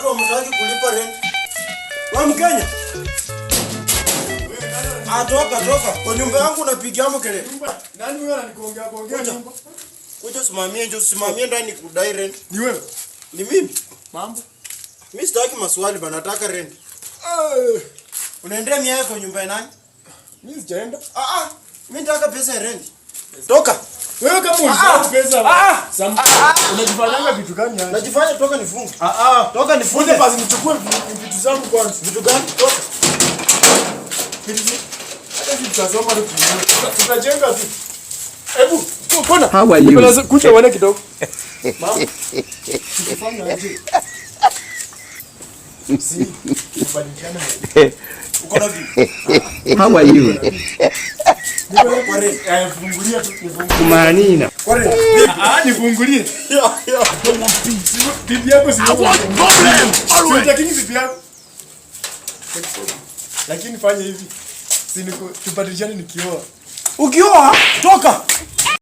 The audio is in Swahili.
watu wamtaki kulipa rent. Wewe Mkenya? Toka. Kwa nyumba yangu unapigia kelele. Nani wewe ananikuongea nyumba? Kuja simamie ndani kudai rent. Ni wewe? Ni mimi. Mambo? Mimi sitaki maswali bana, nataka rent. Unaendea miaka kwa nyumba ya nani? Mimi sijaenda. Mimi nataka pesa ya rent. Toka. Wewe kama unataka pesa. Unajifanyanga vitu gani hapa? Najifanya toka nifunge. Toka nifunge. Basi nichukue vitu zangu kwanza. Vitu gani? Toka. Hata tutasoma tu. Tutajenga tu. Hebu kona. How are you? Kuja uone kidogo. Mama. Tukifanya aje? Si. Kubadilishana. Uko na vipi? How are you? Fungulia tu. Kumanina. Nifungulie. Bibi yako si problem. Lakini bibi yako. Lakini fanya hivi. Si niko tubadilishane nikioa. Ukioa, toka.